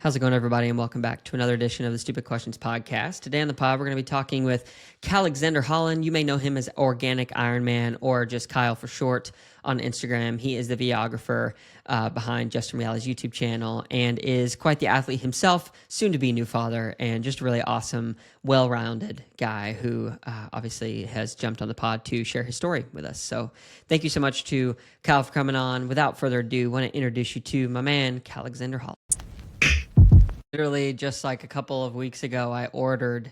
How's it going, everybody, and welcome back to another edition of the Stupid Questions podcast. Today on the pod, we're going to be talking with Kylexandr Holin. You may know him as Organic Ironman or just Kyle for short on Instagram. He is the videographer behind Justin Riele's YouTube channel and is quite the athlete himself, soon to be new father, and just a really awesome, well-rounded guy who obviously has jumped on the pod to share his story with us. So thank you so much to Kyle for coming on. Without further ado, I want to introduce you to my man, Kylexandr Holin. Literally just like a couple of weeks ago, I ordered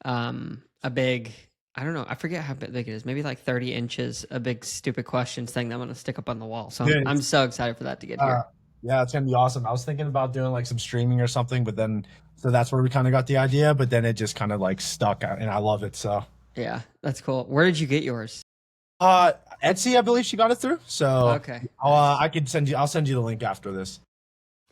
a big, I don't know, I forget how big it is, maybe like 30 inches, a big Stupid Questions thing that I'm going to stick up on the wall. So I'm so excited for that to get here. Yeah, it's going to be awesome. I was thinking about doing like some streaming or something, but then, so that's where we kind of got the idea, but then it just kind of like stuck and I love it. So yeah, that's cool. Where did you get yours? Etsy, I believe she got it through. So okay, I'll send you the link after this.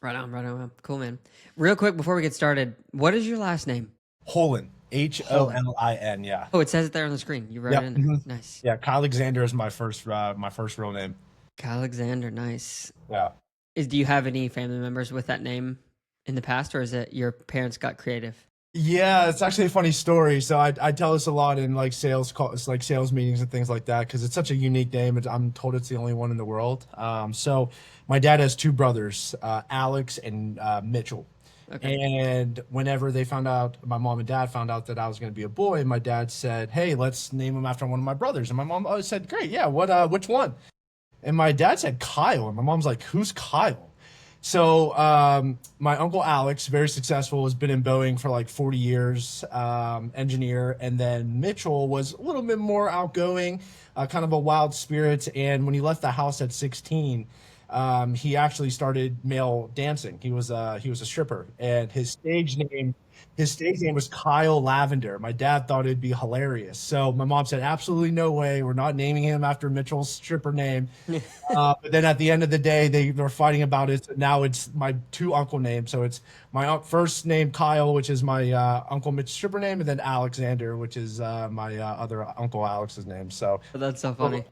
Right on. Cool, man. Real quick before we get started, what is your last name? Holin. Holin, yeah. Oh, it says it there on the screen. You wrote it in there. Mm-hmm. Nice. Yeah, Kylexandr is my first real name. Kylexandr, nice. Yeah. Do you have any family members with that name in the past, or is it your parents got creative? Yeah, it's actually a funny story. So I tell this a lot in like sales calls, like sales meetings and things like that, because it's such a unique name. I'm told it's the only one in the world. So my dad has two brothers, Alex and Mitchell. Okay. And whenever they found out, my mom and dad found out that I was going to be a boy, my dad said, "Hey, let's name him after one of my brothers." And my mom said, "Great, yeah. Which one?" And my dad said Kyle, and my mom's like, "Who's Kyle?" So my uncle Alex, very successful, has been in Boeing for like 40 years, engineer. And then Mitchell was a little bit more outgoing, kind of a wild spirit. And when he left the house at 16, he actually started male dancing. He was a stripper, and his stage name was Kyle Lavender. My dad thought it'd be hilarious. So my mom said, absolutely no way. We're not naming him after Mitchell's stripper name. But then at the end of the day, they were fighting about it. So now it's my two uncle names. So it's my first name, Kyle, which is my Uncle Mitch's stripper name, and then Alexander, which is my other Uncle Alex's name. So that's so funny.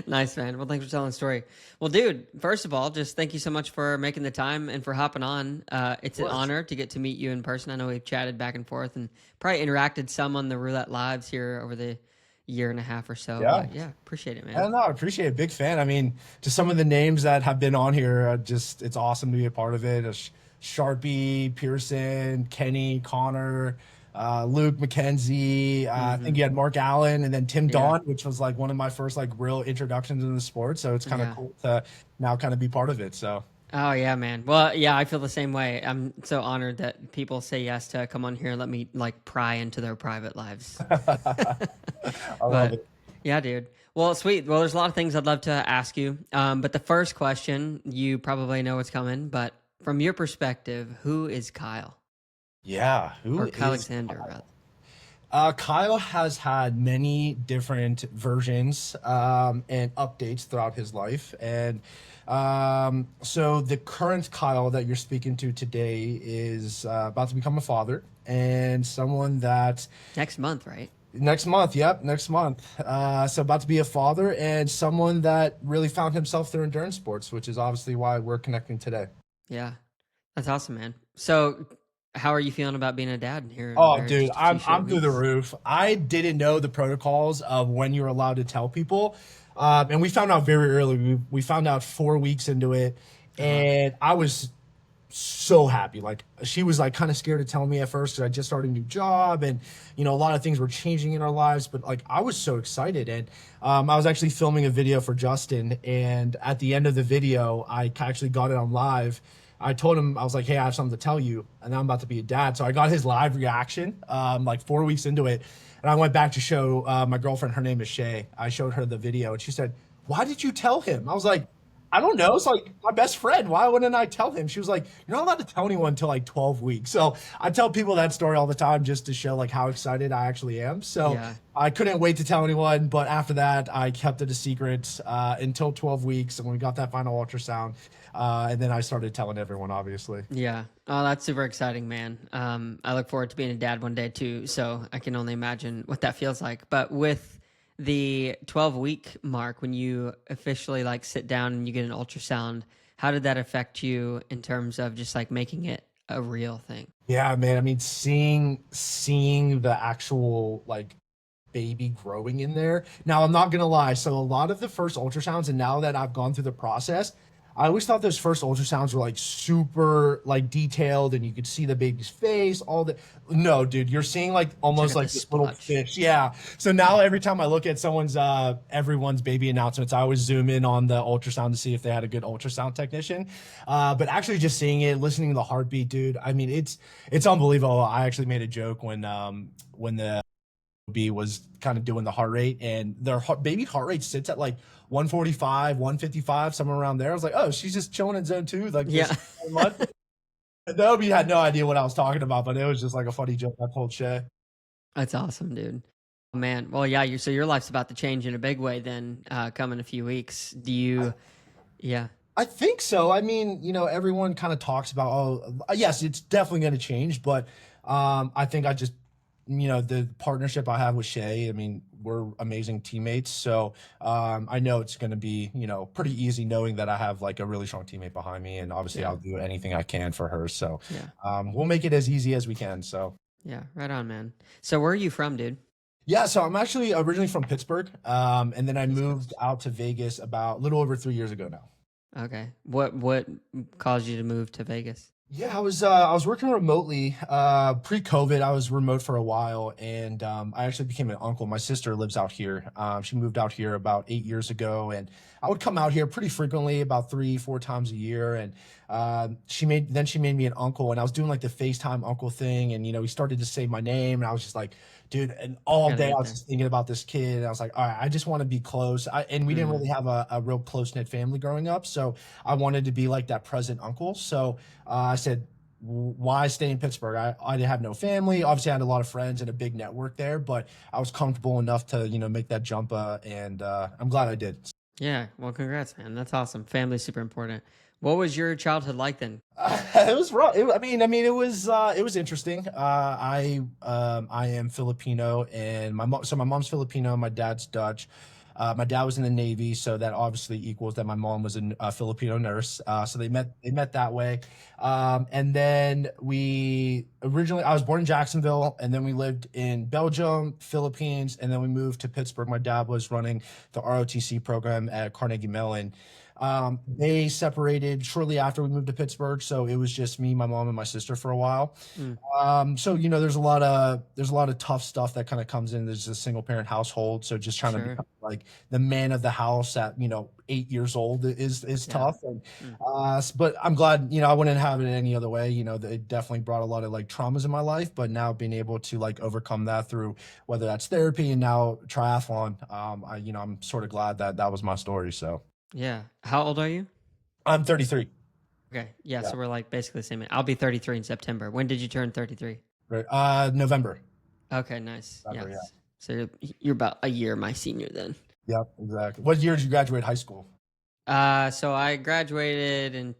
Nice, man. Well, thanks for telling the story. Well, dude, first of all, just thank you so much for making the time and for hopping on. It's an honor to get to meet you in person. I know we've chatted back and forth and probably interacted some on the Roulette Lives here over the year and a half or so. Yeah. But yeah, appreciate it, man. I appreciate it. Big fan. I mean, just some of the names that have been on here, it's awesome to be a part of it. Sharpie, Pearson, Kenny, Connor, Luke McKenzie, I think you had Mark Allen, and then Tim Don, which was like one of my first like real introductions in the sport. So it's kind of cool to now kind of be part of it. So. Oh yeah, man. Well, yeah, I feel the same way. I'm so honored that people say yes to come on here and let me like pry into their private lives. I love it. Yeah, dude. Well, sweet. Well, there's a lot of things I'd love to ask you. But the first question, you probably know what's coming, but from your perspective, who is Kyle? Yeah, or Kylexandr, rather. Kyle has had many different versions and updates throughout his life. And so the current Kyle that you're speaking to today is about to become a father and someone that... Next month, right? Next month, yep, next month. So about to be a father and someone that really found himself through endurance sports, which is obviously why we're connecting today. Yeah, that's awesome, man. So... how are you feeling about being a dad here? Oh, dude, I'm through the roof. I didn't know the protocols of when you're allowed to tell people. And we found out very early. We found out 4 weeks into it. And I was so happy. Like, she was like kind of scared to tell me at first because I just started a new job. And, you know, a lot of things were changing in our lives. But like, I was so excited. And I was actually filming a video for Justin. And at the end of the video, I actually got it on live. I told him, I was like, hey, I have something to tell you, and I'm about to be a dad. So I got his live reaction like 4 weeks into it, and I went back to show my girlfriend, her name is Shay. I showed her the video, and she said, why did you tell him? I was like, I don't know. It's like my best friend. Why wouldn't I tell him? She was like, you're not allowed to tell anyone until like 12 weeks. So I tell people that story all the time just to show like how excited I actually am. So I couldn't wait to tell anyone. But after that, I kept it a secret until 12 weeks. And when we got that final ultrasound, and then I started telling everyone, obviously. Yeah. Oh, that's super exciting, man. I look forward to being a dad one day too. So I can only imagine what that feels like. But with the 12-week mark, when you officially like sit down and you get an ultrasound, How did that affect you in terms of just like making it a real thing? Yeah, man. I mean, seeing the actual like baby growing in there. Now, I'm not gonna lie. So a lot of the first ultrasounds, and now that I've gone through the process, I always thought those first ultrasounds were like super like detailed, and you could see the baby's face. All the no, dude, you're seeing like Check almost out the like this little splotch. fish. Yeah. So now every time I look at everyone's baby announcements, I always zoom in on the ultrasound to see if they had a good ultrasound technician. But actually, just seeing it, listening to the heartbeat, dude. I mean, it's unbelievable. I actually made a joke when the B was kind of doing the heart rate, and their baby heart rate sits at like 145, 155, somewhere around there. I was like, oh, she's just chilling in zone two, like Yeah. this month. Nobody had no idea what I was talking about, but it was just like a funny joke I told Shay. That's awesome, dude. Oh, man. Well, yeah, so your life's about to change in a big way then, come in a few weeks. Do you, yeah, I think so. I mean, everyone kind of talks about, oh, yes, it's definitely going to change, but I think I just, the partnership I have with Shay, I mean, we're amazing teammates. So I know it's going to be, pretty easy knowing that I have like a really strong teammate behind me. And obviously, yeah, I'll do anything I can for her. So yeah, we'll make it as easy as we can. So. yeah. Right on, man. So where are you from, dude? Yeah, so I'm actually originally from Pittsburgh, and then I East moved Coast. out to Vegas about a little over 3 years ago now. Okay. What caused you to move to Vegas? Yeah, I was working remotely. Pre-COVID, I was remote for a while, and I actually became an uncle. My sister lives out here. She moved out here about 8 years ago, and I would come out here pretty frequently, about 3, 4 times a year. And she made me an uncle, and I was doing like the FaceTime uncle thing, and he started to say my name, and I was just like, dude, and all Gotta day I get was there. just thinking about this kid, and I was like, all right, I just want to be close. And we didn't Mm, really have a real close knit family growing up, so I wanted to be like that present uncle. So I said, why stay in Pittsburgh? I have no family. Obviously, I had a lot of friends and a big network there, but I was comfortable enough to, make that jump. And I'm glad I did. yeah. Well, congrats, man. That's awesome. Family's super important. What was your childhood like then? It was rough. I mean, it was interesting. I am Filipino, and my mom's Filipino, my dad's Dutch. My dad was in the Navy, so that obviously equals that my mom was a Filipino nurse. So they met that way. And then I was born in Jacksonville, and then we lived in Belgium, Philippines, and then we moved to Pittsburgh. My dad was running the ROTC program at Carnegie Mellon. They separated shortly after we moved to Pittsburgh, so it was just me, my mom, and my sister for a while. Mm, So there's a lot of tough stuff that kind of comes in. There's a single parent household, so just trying to sure. become like the man of the house at 8 years old is Yeah. tough. And Mm, but I'm glad I wouldn't have it any other way. It definitely brought a lot of like traumas in my life, but now being able to like overcome that through whether that's therapy and now triathlon, I'm sort of glad that that was my story. So yeah. How old are you? I'm 33. Okay. Yeah. Yeah, So we're like basically the same. I'll be 33 in September. When did you turn 33? right. November. Okay. Nice. November, yeah. Yes. So you're about a year my senior then. Yep, exactly. What year did you graduate high school? So I graduated in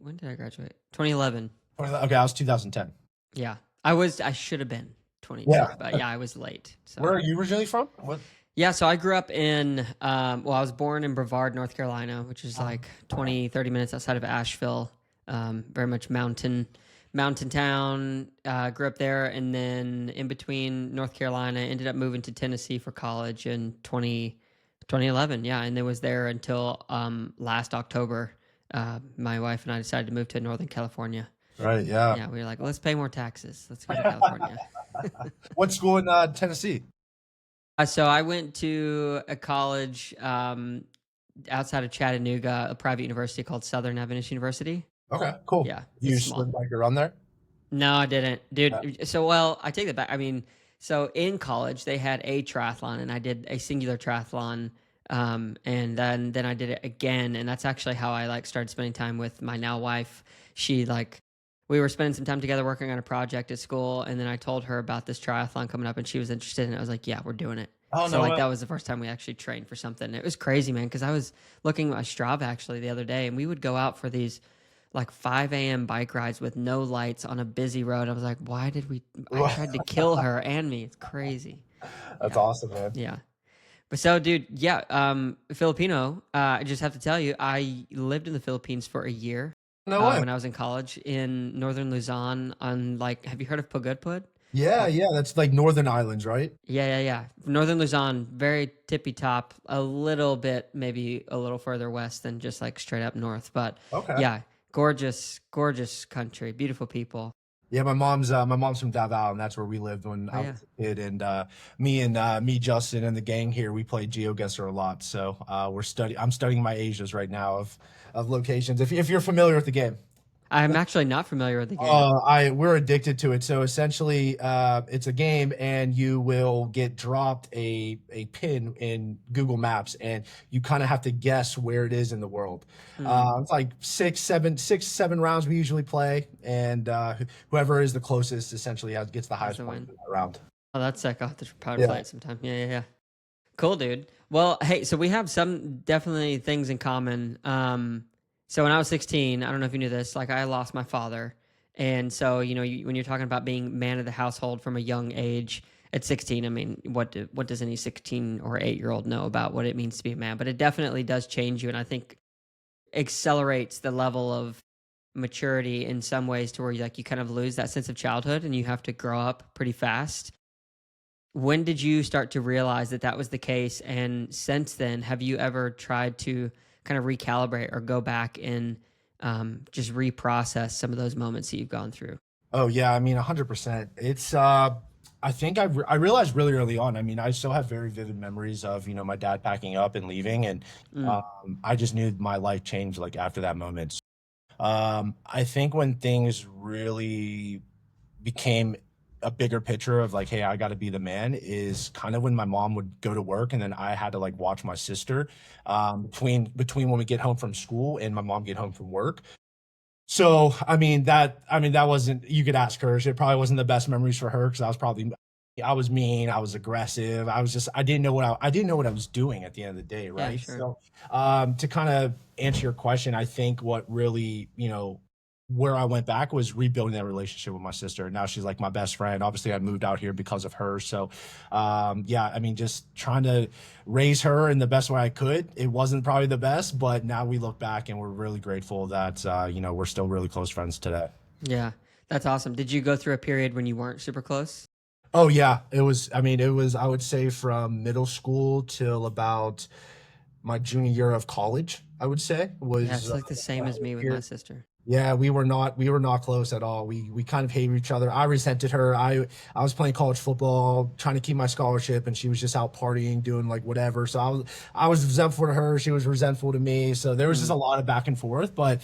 when did I graduate? 2011. Okay, I was 2010. Yeah. I should have been 22, Yeah. but yeah, I was late. Where So are you originally from? What? yeah, so I grew up in, well, I was born in Brevard, North Carolina, which is like 20, 30 minutes outside of Asheville. Very much mountain town. Grew up there, and then in between North Carolina, ended up moving to Tennessee for college in 2011. Yeah, and then was there until last October. My wife and I decided to move to Northern California. Right, yeah. Yeah, we were like, let's pay more taxes. Let's go to California. What school in Tennessee? So I went to a college outside of Chattanooga, a private university called Southern Adventist University. Okay, cool. Yeah, You it's swim small. like a run there? No, I didn't, Yeah. dude. So, well, I take that back. I mean, so in college they had a triathlon, and I did a singular triathlon, and then I did it again, and that's actually how I like started spending time with my now wife. She like we were spending some time together working on a project at school, and then I told her about this triathlon coming up, and she was interested, and I was like, yeah, we're doing it. Oh, So no like way. that was the first time we actually trained for something. It was crazy, man, because I was looking at my Strava actually the other day, and we would go out for these like 5 a.m. bike rides with no lights on a busy road. I was like, why did we? I tried to kill her and me. It's crazy. That's Yeah, awesome, man. yeah. But so, dude, yeah, Filipino. I just have to tell you, I lived in the Philippines for a year No way. when I was in college in northern Luzon. On like, have you heard of Pagudpud? Yeah, Like, yeah, that's like Northern Islands, right? yeah. Northern Luzon, very tippy top, a little bit, maybe a little further west than just like straight up north. But Okay. yeah, gorgeous, gorgeous country, beautiful people. Yeah, my mom's from Davao, and that's where we lived when Oh I yeah. was a kid. And me, Justin, and the gang here, we played GeoGuessr a lot. So I'm studying my Asias right now of locations. If you're familiar with the game. I'm actually not familiar with the game. We're addicted to it. So essentially, it's a game, and you will get dropped a pin in Google Maps, and you kind of have to guess where it is in the world. Hmm, It's like 6, 7 rounds we usually play, and whoever is the closest essentially gets the has highest the point win. for that round. Oh, that's sick. I'll have to probably Yeah. play it sometime. Yeah. Cool, dude. Well, hey, so we have some definitely things in common. So when I was 16, I don't know if you knew this, like I lost my father. And so, when you're talking about being man of the household from a young age at 16, I mean, what does any 16 or 8-year-old know about what it means to be a man? But it definitely does change you. And I think accelerates the level of maturity in some ways to where you kind of lose that sense of childhood and you have to grow up pretty fast. When did you start to realize that that was the case? And since then, have you ever tried to kind of recalibrate or go back and just reprocess some of those moments that you've gone through? Oh yeah, I mean 100%. I think I realized really early on. I mean, I still have very vivid memories of my dad packing up and leaving, and Mm, I just knew my life changed like after that moment. I think when things really became a bigger picture of like, hey, I got to be the man, is kind of when my mom would go to work, and then I had to like watch my sister between when we get home from school and my mom get home from work. So I mean that wasn't, you could ask her. It probably wasn't the best memories for her because I was mean, I was aggressive. I didn't know I didn't know what I was doing at the end of the day, yeah, right? sure. So to kind of answer your question, I think what really, where I went back was rebuilding that relationship with my sister. Now she's like my best friend. Obviously, I moved out here because of her. So, yeah, I mean, just trying to raise her in the best way I could. It wasn't probably the best, but now we look back and we're really grateful that, we're still really close friends today. Yeah, that's awesome. Did you go through a period when you weren't super close? Oh, yeah. It was, I would say, from middle school till about my junior year of college, I would say, Yeah, was it's like the same as me with my here. sister. Yeah, we were not close at all. We kind of hated each other. I resented her. I was playing college football, trying to keep my scholarship, and she was just out partying, doing like whatever. So I was resentful to her. She was resentful to me. So there was just Mm, a lot of back and forth. But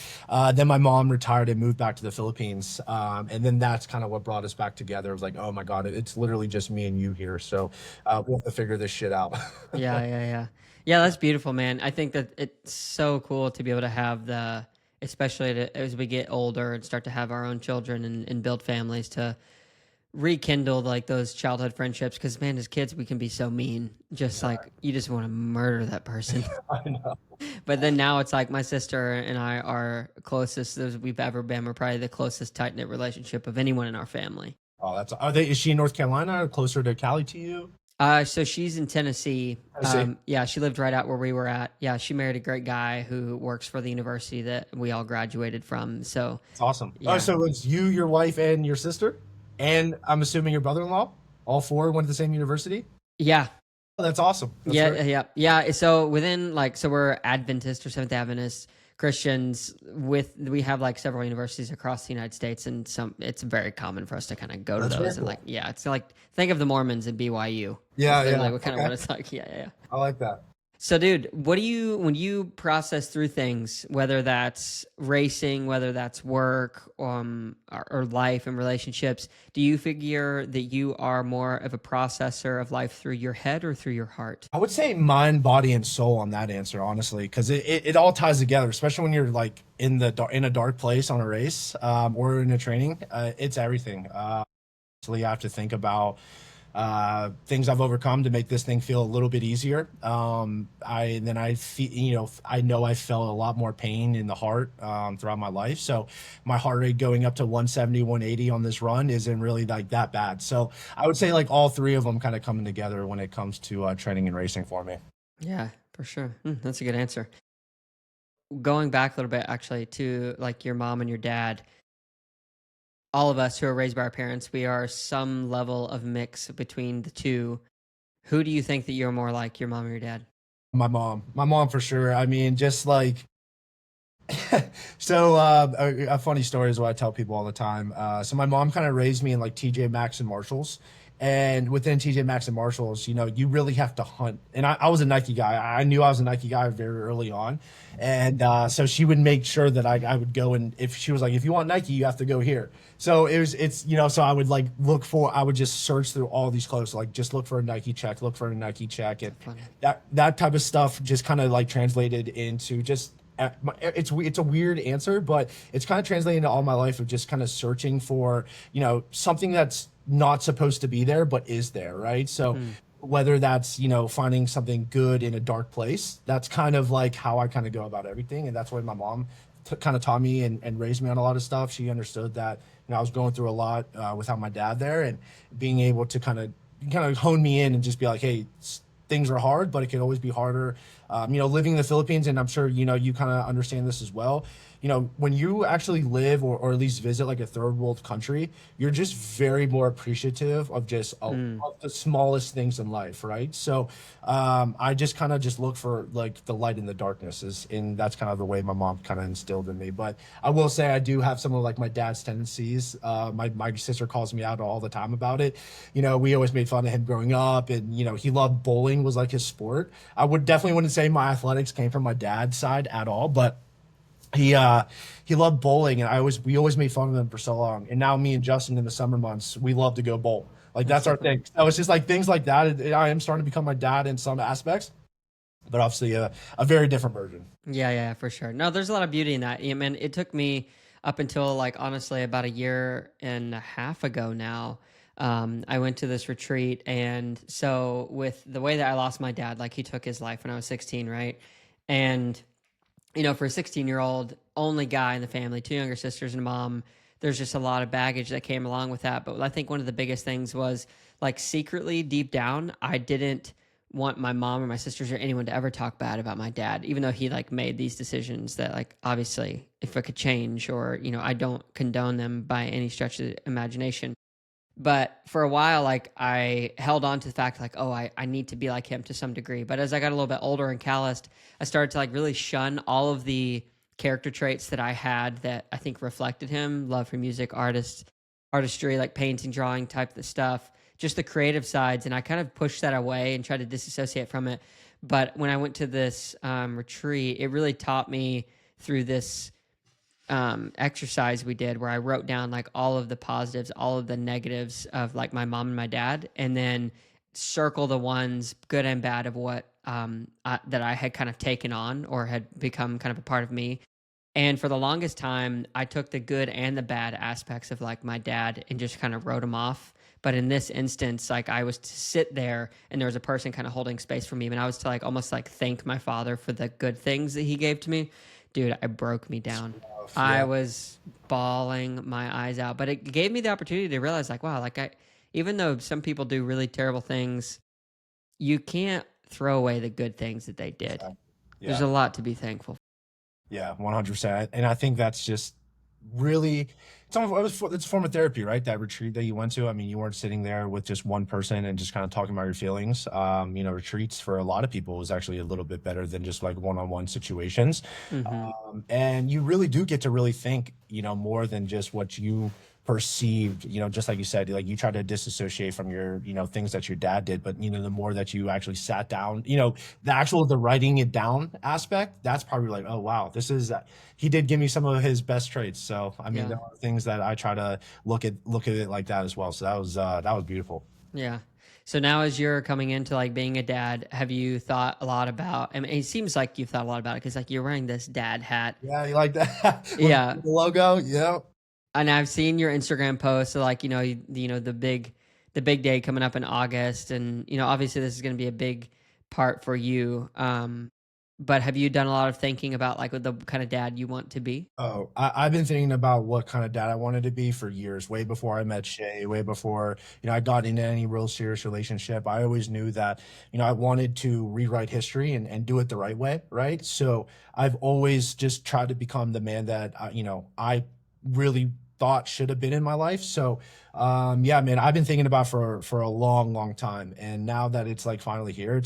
then my mom retired and moved back to the Philippines, and then that's kind of what brought us back together. It was like, oh my God, it's literally just me and you here. So we'll have to figure this shit out. yeah. Yeah, that's beautiful, man. I think that it's so cool to be able to have especially as we get older and start to have our own children and build families to rekindle like those childhood friendships. Because man, as kids, we can be so mean, just like you just want to murder that person. I know. But then now it's like my sister and I are closest as we've ever been. We're probably the closest tight knit relationship of anyone in our family. Oh, is she in North Carolina or closer to Cali to you? So she's in Tennessee. I see. Yeah, she lived right out where we were at. Yeah, she married a great guy who works for the university that we all graduated from. So, It's awesome. Oh, yeah, so it's you, your wife, and your sister, and I'm assuming your brother-in-law. All four went to the same university. yeah, Oh, that's awesome. That's yeah, very yeah. So so we're Adventist or Seventh Adventist Christians. We have like several universities across the United States, and it's very common for us to kind of go to that's very those and like, cool. yeah, it's like think of the Mormons and BYU. Yeah, That's yeah. literally what kind of what Okay, it's like. Yeah. I like that. So, dude, when you process through things, whether that's racing, whether that's work, or life and relationships, do you figure that you are more of a processor of life through your head or through your heart? I would say mind, body, and soul on that answer, honestly, because it all ties together, especially when you're like in a dark place on a race, or in a training. It's everything. So you have to think about things I've overcome to make this thing feel a little bit easier. I feel, I know I felt a lot more pain in the heart throughout my life. So my heart rate going up to 170, 180 on this run isn't really like that bad. So I would say like all three of them kind of coming together when it comes to training and racing for me. Yeah, for sure. That's a good answer. Going back a little bit, actually, to like your mom and your dad, all of us who are raised by our parents, we are some level of mix between the two. Who do you think that you're more like, your mom or your dad? My mom for sure. I mean, just like so a funny story is what I tell people all the time. So my mom kind of raised me in like TJ Maxx and Marshalls. And within TJ Maxx and Marshalls, you really have to hunt. And I was a Nike guy. I knew I was a Nike guy very early on. And so she would make sure that I would go, and if she was like, if you want Nike, you have to go here. So so I would like I would just search through all these clothes, like just look for a Nike check, look for a Nike check. And Funny. that type of stuff just kind of like translated into just it's a weird answer, but it's kind of translating into all my life of just kind of searching for, something that's not supposed to be there, but is there, right? So whether that's, finding something good in a dark place, that's kind of like how I kind of go about everything. And that's why my mom kind of taught me and raised me on a lot of stuff. She understood that, I was going through a lot without my dad there, and being able to kind of hone me in and just be like, hey, things are hard, but it can always be harder. Living in the Philippines, and I'm sure, you kind of understand this as well. When you actually live or at least visit like a third world country, you're just very more appreciative of just of the smallest things in life, right? So I just kind of just look for like the light in the darkness and that's kind of the way my mom kind of instilled in me. But I will say I do have some of like my dad's tendencies. My sister calls me out all the time about it. We always made fun of him growing up, and he loved bowling, was like his sport. I would definitely wouldn't say my athletics came from my dad's side at all, but he loved bowling, and we always made fun of him for so long. And now me and Justin in the summer months, we love to go bowl. Like that's our thing. So it's just like things like that. I am starting to become my dad in some aspects, but obviously a very different version. Yeah, for sure. No, there's a lot of beauty in that. Yeah, man, it took me up until like honestly about a year and a half ago now. I went to this retreat, and so with the way that I lost my dad, like he took his life when I was 16, right? And for a 16-year-old, only guy in the family, two younger sisters and a mom, there's just a lot of baggage that came along with that. But I think one of the biggest things was like secretly deep down, I didn't want my mom or my sisters or anyone to ever talk bad about my dad, even though he like made these decisions that like obviously if it could change, or, I don't condone them by any stretch of the imagination. But for a while, like I held on to the fact like, oh, I need to be like him to some degree. But as I got a little bit older and calloused, I started to like really shun all of the character traits that I had that I think reflected him: love for music, artistry, like painting, drawing type of stuff, just the creative sides. And I kind of pushed that away and tried to disassociate from it. But when I went to this retreat, it really taught me through this exercise we did where I wrote down like all of the positives, all of the negatives of like my mom and my dad, and then circle the ones good and bad of what that I had kind of taken on or had become kind of a part of me. And for the longest time, I took the good and the bad aspects of like my dad and just kind of wrote them off. But in this instance, like I was to sit there and there was a person kind of holding space for me, and I was to like almost like thank my father for the good things that he gave to me. Dude, it broke me down. Yeah. I was bawling my eyes out, but it gave me the opportunity to realize like, wow, like even though some people do really terrible things, you can't throw away the good things that they did. Yeah. There's a lot to be thankful for. Yeah, 100%. And I think that's just really it's a form of therapy, right? That retreat that you went to. I mean, you weren't sitting there with just one person and just kind of talking about your feelings. Retreats for a lot of people is actually a little bit better than just like one-on-one situations. And you really do get to really think, more than just what you perceived, just like you said, like you try to disassociate from your, things that your dad did, but the more that you actually sat down, the writing it down aspect, that's probably like, oh wow, this is he did give me some of his best traits. So I mean, Yeah. there are things that I try to look at it like that as well. So that was beautiful. Yeah. So now as you're coming into like being a dad, have you thought a lot about, I mean, it seems like you've thought a lot about it because like you're wearing this dad hat. Yeah, you like that? With Yeah. the logo. Yeah. And I've seen your Instagram posts, so like, the big the big day coming up in August, and obviously this is going to be a big part for you. But have you done a lot of thinking about like what the kind of dad you want to be? Oh, I've been thinking about what kind of dad I wanted to be for years, way before I met Shay, way before, I got into any real serious relationship. I always knew that, I wanted to rewrite history and do it the right way, right? So I've always just tried to become the man that, I really thought should have been in my life. So, yeah, man, I've been thinking about for a long, long time. And now that it's like finally here,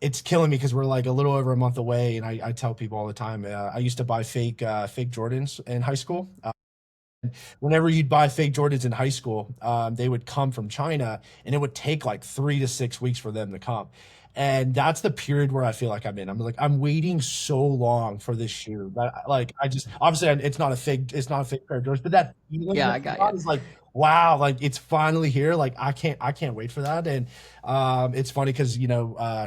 it's killing me because we're like a little over a month away, and I tell people all the time. I used to buy fake Jordans in high school. Whenever you'd buy fake Jordans in high school, they would come from China, and it would take like 3 to 6 weeks for them to come. And that's the period where I feel like I'm in. I'm like, I'm waiting so long for this shoe. But like, I just obviously it's not a fake pair of Jordans, but that feeling Yeah, that I got I you. got is like, wow, like it's finally here. Like I can't wait for that. And it's funny because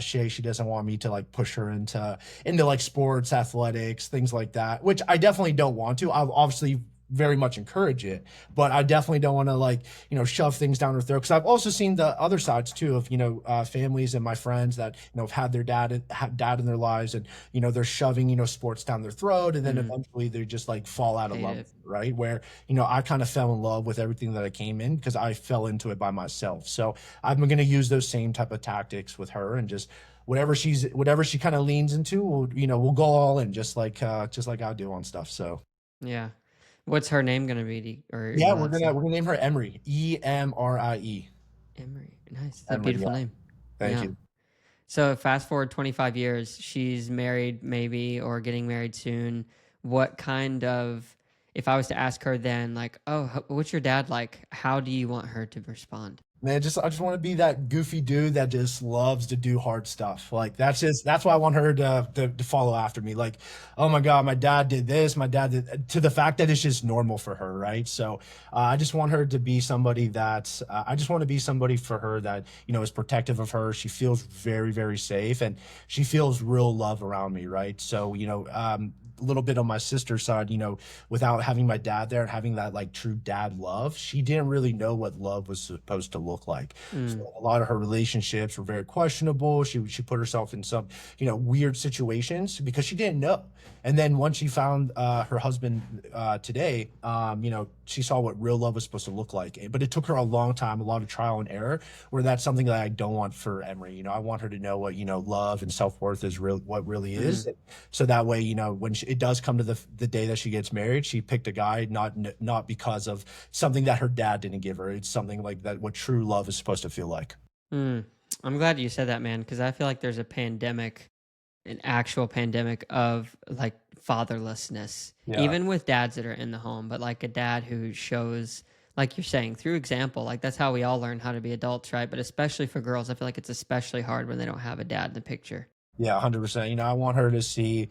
Shay, she doesn't want me to like push her into like sports, athletics, things like that, which I definitely don't want to. I'll obviously very much encourage it, but I definitely don't want to like shove things down her throat, because I've also seen the other sides too of families and my friends that have had their dad in their lives, and they're shoving sports down their throat, and then Mm, eventually they just like fall out of hate love it. with it, right? Where I kind of fell in love with everything that I came in because I fell into it by myself. So I'm going to use those same type of tactics with her, and just whatever she kind of leans into, we'll go all in, just like I do on stuff. So Yeah. What's her name gonna be? Or are yeah, you we're allowed to gonna say? we're gonna name her Emry. Emrie. Emery. Nice. It's a Emry, beautiful yeah. name. Thank Yeah. you. So fast forward 25 years, she's married maybe or getting married soon. What kind of, if I was to ask her then, like, oh, what's your dad like? How do you want her to respond? Man, I just want to be that goofy dude that just loves to do hard stuff. Like that's why I want her to follow after me. Like, oh my God, my dad did this, my dad did, to the fact that it's just normal for her, right? So I just want her to be somebody that's I just want to be somebody for her that is protective of her. She feels very, very safe, and she feels real love around me, right? So a little bit on my sister's side, without having my dad there and having that like true dad love, she didn't really know what love was supposed to look like. Mm, So a lot of her relationships were very questionable. She put herself in some weird situations because she didn't know. And then once she found her husband today, she saw what real love was supposed to look like. But it took her a long time, a lot of trial and error. Where that's something that I don't want for Emry. I want her to know what love and self worth is real, what really mm. is. So that way, when it does come to the day that she gets married, she picked a guy not because of something that her dad didn't give her. It's something like that, what true love is supposed to feel like. Mm. I'm glad you said that, man, because I feel like there's a pandemic, an actual pandemic of like fatherlessness, Yeah. even with dads that are in the home, but like a dad who shows, like you're saying, through example. Like that's how we all learn how to be adults, right? But especially for girls, I feel like it's especially hard when they don't have a dad in the picture. Yeah, 100%. I want her to see.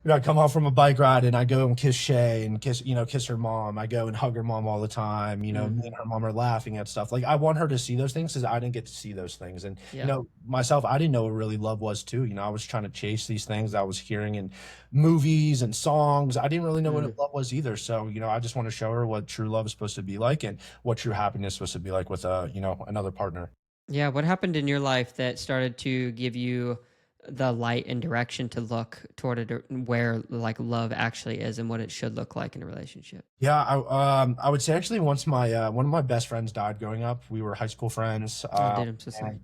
I come home from a bike ride and I go and kiss Shay and kiss her mom. I go and hug her mom all the time. Me Hmm. and her mom are laughing at stuff. Like I want her to see those things because I didn't get to see those things. And Yeah. myself, I didn't know what really love was too. I was trying to chase these things I was hearing in movies and songs. I didn't really know what Mm. love was either. So I just want to show her what true love is supposed to be like, and what true happiness is supposed to be like with another partner. Yeah. What happened in your life that started to give you the light and direction to look toward where like love actually is and what it should look like in a relationship? Yeah, I would say actually once my one of my best friends died growing up. We were high school friends. Oh, dude, I'm so sorry. And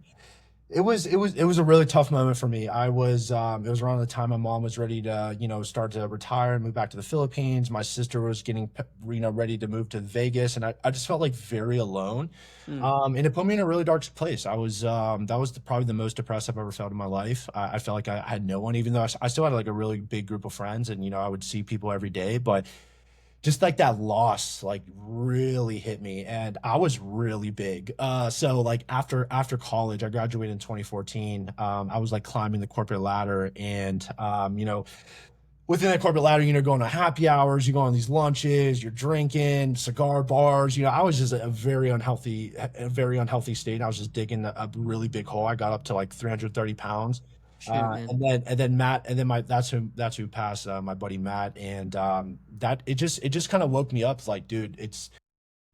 it was a really tough moment for me. It was around the time my mom was ready to start to retire and move back to the Philippines. My sister was getting ready to move to Vegas, and I just felt like very alone. Mm. And it put me in a really dark place. That was probably the most depressed I've ever felt in my life. I felt like I had no one, even though I still had like a really big group of friends, and I would see people every day, but just like that loss like really hit me, and I was really big. So like after college, I graduated in 2014. I was like climbing the corporate ladder, and within that corporate ladder, going to happy hours, you go on these lunches, you're drinking cigar bars. I was just a very unhealthy state. I was just digging a really big hole. I got up to like 330 pounds. Shoot, man. And then Matt, and then my that's who passed, my buddy Matt. And that it just kind of woke me up, like, dude, it's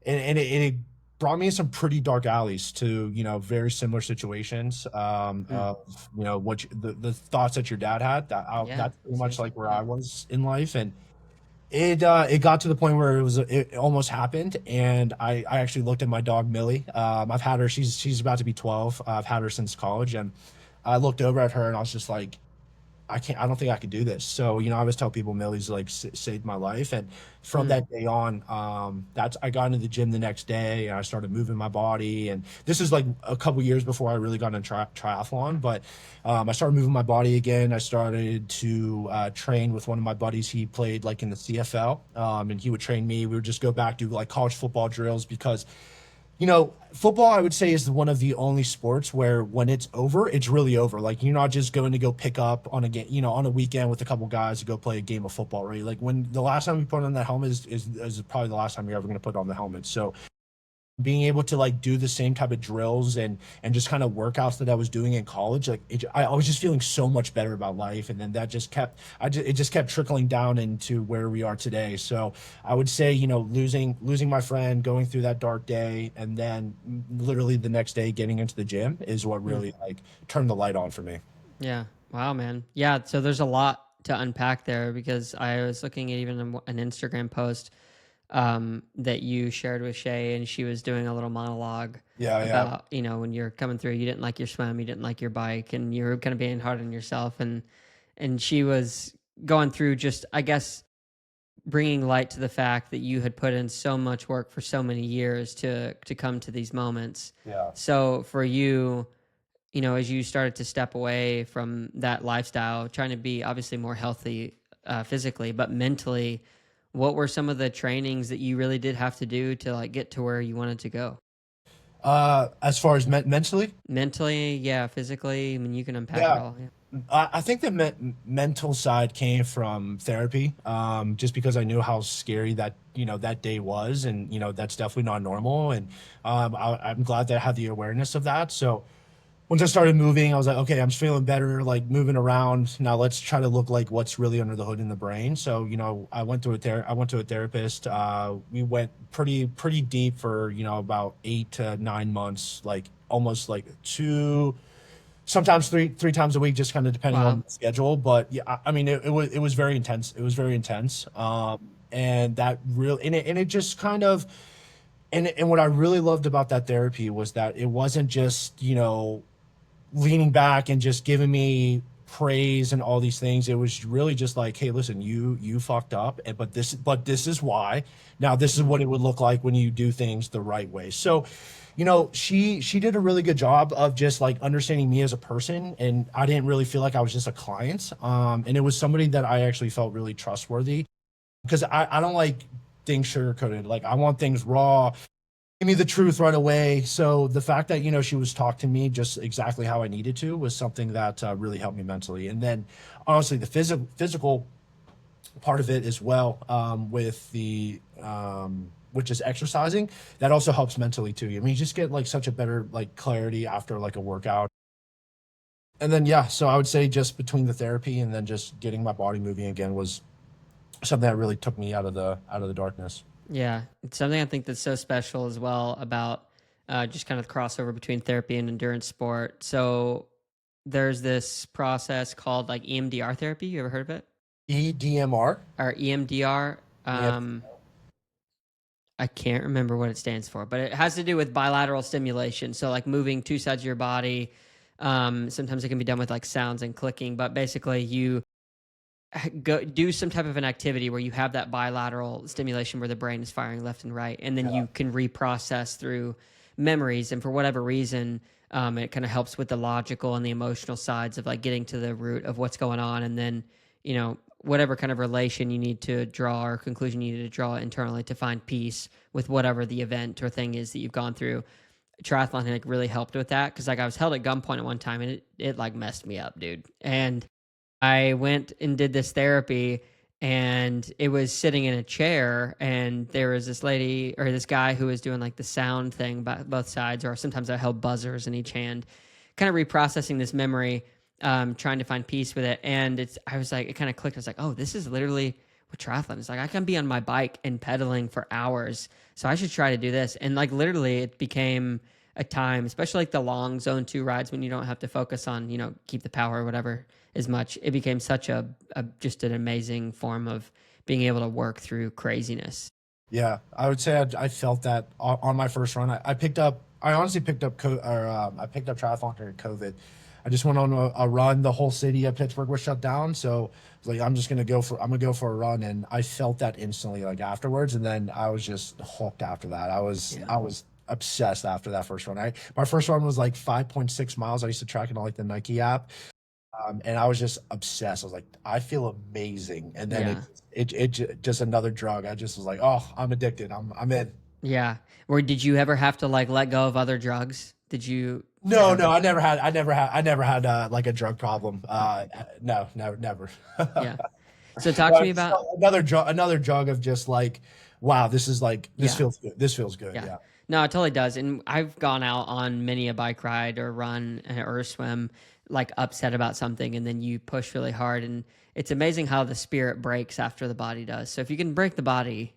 and it brought me in some pretty dark alleys to, very similar situations, Mm. of, the thoughts that your dad had. Yeah. That's pretty much Seriously. like where Yeah. I was in life. And it got to the point where it almost happened, and I actually looked at my dog Millie. I've had her. She's about to be 12. I've had her since college, and I looked over at her and I was just like, I don't think I could do this. So, I always tell people Millie's like saved my life. And from Mm. that day on, I got into the gym the next day and I started moving my body. And this is like a couple years before I really got into triathlon, but, I started moving my body again. I started to, train with one of my buddies. He played like in the CFL, and he would train me. We would just go back, do like college football drills because, football, I would say, is one of the only sports where when it's over, it's really over. Like, you're not just going to go pick up on a game, on a weekend with a couple guys to go play a game of football, right? Like, when the last time you put on that helmet is probably the last time you're ever going to put on the helmet. So, being able to like do the same type of drills and just kind of workouts that I was doing in college, like I was just feeling so much better about life, and then that just kept it just kept trickling down into where we are today. So I would say, losing my friend, going through that dark day, and then literally the next day getting into the gym is what Mm. really like turned the light on for me. Yeah. Wow, man. Yeah. So there's a lot to unpack there because I was looking at even an Instagram post that you shared with Shay, and she was doing a little monologue Yeah, yeah. about, when you're coming through, you didn't like your swim, you didn't like your bike, and you were kind of being hard on yourself. And she was going through just, I guess, bringing light to the fact that you had put in so much work for so many years to come to these moments. Yeah. So for you, as you started to step away from that lifestyle, trying to be obviously more healthy physically, but mentally, what were some of the trainings that you really did have to do to like get to where you wanted to go? As far as mentally, Mentally, yeah, physically. I mean, you can unpack it yeah. all. Yeah. I think the mental side came from therapy, just because I knew how scary that day was, and that's definitely not normal. And I'm glad that I had the awareness of that. So once I started moving, I was like, okay, I'm just feeling better, like moving around. Now let's try to look like what's really under the hood in the brain. So I went to a therapist. We went pretty deep for about 8 to 9 months, like almost like two, sometimes three times a week, just kind of depending on Wow. the schedule. But yeah, I mean, it was very intense. It was very intense. And that really, and it just kind of, and what I really loved about that therapy was that it wasn't just, leaning back and just giving me praise and all these things. It was really just like, hey, listen, you fucked up, but this is why. Now this is Mm. what it would look like when you do things the right way. So, she did a really good job of just like understanding me as a person, and I didn't really feel like I was just a client. And it was somebody that I actually felt really trustworthy, because I don't like things sugarcoated. Like, I want things raw, give me the truth right away. So the fact that she was talking to me just exactly how I needed to was something that really helped me mentally. And then honestly, the physical part of it as well, with the which is exercising, that also helps mentally too. I mean, you just get like such a better like clarity after like a workout. And then yeah, so I would say just between the therapy and then just getting my body moving again was something that really took me out of the darkness. Yeah, it's something I think that's so special as well about just kind of the crossover between therapy and endurance sport. So there's this process called like EMDR therapy. You ever heard of it? EDMR. Or EMDR? Yep. I can't remember what it stands for, but it has to do with bilateral stimulation. So like moving two sides of your body. Sometimes it can be done with like sounds and clicking, but basically you go do some type of an activity where you have that bilateral stimulation where the brain is firing left and right, and then Yeah. you can reprocess through memories. And for whatever reason, it kind of helps with the logical and the emotional sides of like getting to the root of what's going on, and then whatever kind of relation you need to draw or conclusion you need to draw internally to find peace with whatever the event or thing is that you've gone through. Triathlon like really helped with that because like I was held at gunpoint at one time, and it like messed me up, dude. And I went and did this therapy, and it was sitting in a chair, and there was this lady or this guy who was doing like the sound thing by both sides, or sometimes I held buzzers in each hand, kind of reprocessing this memory, trying to find peace with it. And I was like, it kind of clicked. I was like, oh, this is literally with triathlon. It's like I can be on my bike and pedaling for hours, so I should try to do this. And like literally, it became a time, especially like the long zone 2 rides when you don't have to focus on, keep the power or whatever as much. It became such a just an amazing form of being able to work through craziness. Yeah, I would say I felt that on my first run. I honestly picked up I picked up triathlon during COVID. I just went on a run. The whole city of Pittsburgh was shut down, so I was like, I'm gonna go for a run, and I felt that instantly, like afterwards, and then I was just hooked after that. I was obsessed after that first run. My first run was like 5.6 miles. I used to track it on like the Nike app. And I was just obsessed. I was like, I feel amazing. And then Yeah. just another drug. I just was like, oh, I'm addicted. I'm in. Yeah. Or did you ever have to like let go of other drugs? Did you No, have no, I never had like a drug problem. No, never. yeah. So talk to me It's about another drug of just like, wow, this yeah. feels good. This feels good. Yeah. Yeah. No, it totally does. And I've gone out on many a bike ride or run or a swim, like upset about something, and then you push really hard. And it's amazing how the spirit breaks after the body does. So if you can break the body,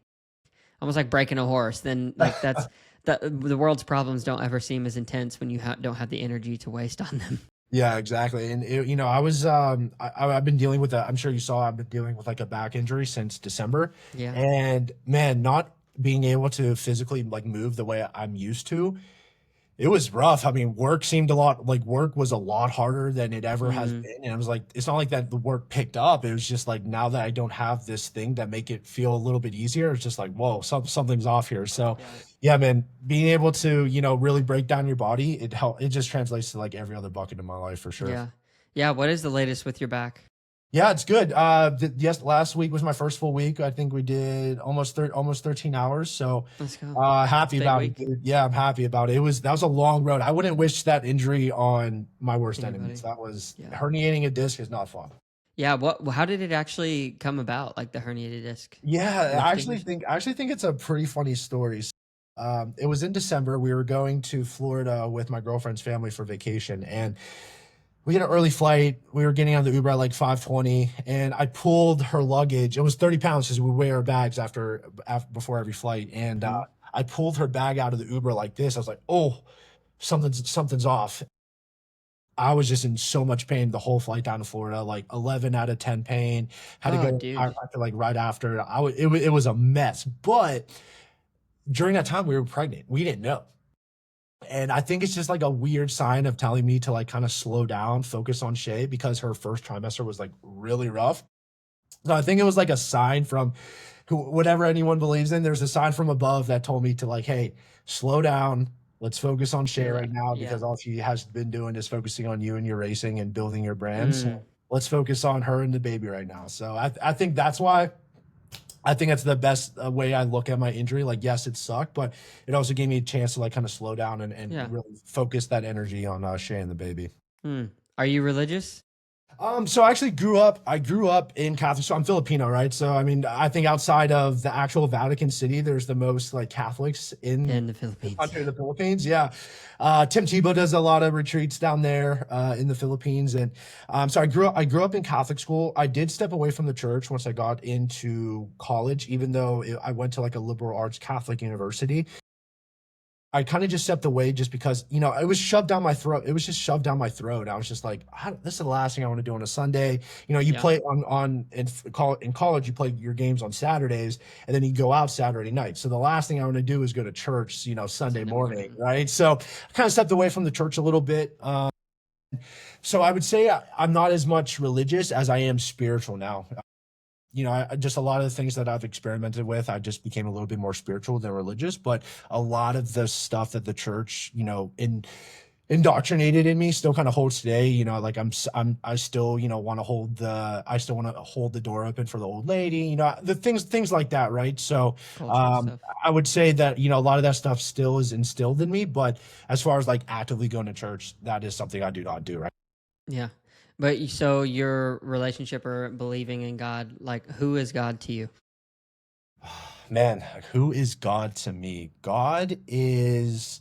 almost like breaking a horse, then like that's the world's problems don't ever seem as intense when you don't have the energy to waste on them. Yeah, exactly. And I was I've been dealing with I'm sure you saw I've been dealing with like a back injury since December. Yeah. And man, not being able to physically like move the way I'm used to, it was rough. I mean, work was a lot harder than it ever has Mm, been. And I was like, it's not like that the work picked up. It was just like now that I don't have this thing that make it feel a little bit easier, it's just like, whoa, something's off here. So yeah. yeah, man, being able to, really break down your body, it just translates to like every other bucket in my life for sure. Yeah. Yeah. What is the latest with your back? Yeah, it's good. Yes, last week was my first full week. I think we did almost 13 hours. So, Let's go. happy Big about it, week. dude. Yeah, I'm happy about it. That was a long road. I wouldn't wish that injury on my worst enemies. Anybody? That was Yeah. herniating a disc is not fun. Yeah. How did it actually come about? Like the herniated disc Yeah, lifting or something? I actually think it's a pretty funny story. It was in December. We were going to Florida with my girlfriend's family for vacation, and we had an early flight. We were getting on the Uber at like 5:20, and I pulled her luggage. It was 30 pounds because we weigh our bags before every flight. And Hmm. I pulled her bag out of the Uber like this. I was like, oh, something's off. I was just in so much pain the whole flight down to Florida, like 11 out of 10 pain. Had to Oh, go to the dude. chiropractor like right after. It was a mess. But during that time, we were pregnant. We didn't know. And I think it's just like a weird sign of telling me to like kind of slow down, focus on Shay because her first trimester was like really rough. So I think it was like a sign from whatever anyone believes in. There's a sign from above that told me to like, hey, slow down. Let's focus on Shay Feel right it. now Yeah. because all she has been doing is focusing on you and your racing and building your brand. So Mm. let's focus on her and the baby right now. So I think that's why I think that's the best way I look at my injury. Like, yes, it sucked, but it also gave me a chance to like kind of slow down and Yeah. really focus that energy on Shay and the baby. Mm. Are you religious? So I grew up in Catholic, so I'm Filipino, right? So, I mean, I think outside of the actual Vatican City, there's the most like Catholics in In the the Philippines? country Yeah. of the Philippines. Yeah. Tim Tebow does a lot of retreats down there, in the Philippines. And, so I grew up in Catholic school. I did step away from the church once I got into college, even though I went to like a liberal arts Catholic university. I kind of just stepped away just because, it was shoved down my throat. It was just shoved down my throat. I was just like, this is the last thing I want to do on a Sunday. You Yeah. play in college, you play your games on Saturdays and then you go out Saturday night. So the last thing I want to do is go to church, Sunday Sunday morning. morning. Right. So I kind of stepped away from the church a little bit. So I would say I'm not as much religious as I am spiritual now. Just a lot of the things that I've experimented with, I just became a little bit more spiritual than religious. But a lot of the stuff that the church, indoctrinated in me still kind of holds today. Like I still, I still want to hold the door open for the old lady, the things like that. Right. So, Cultural stuff. I would say that, a lot of that stuff still is instilled in me. But as far as like actively going to church, that is something I do not do. Right. Yeah. But so your relationship or believing in God, like who is God to you? Man, who is God to me? God is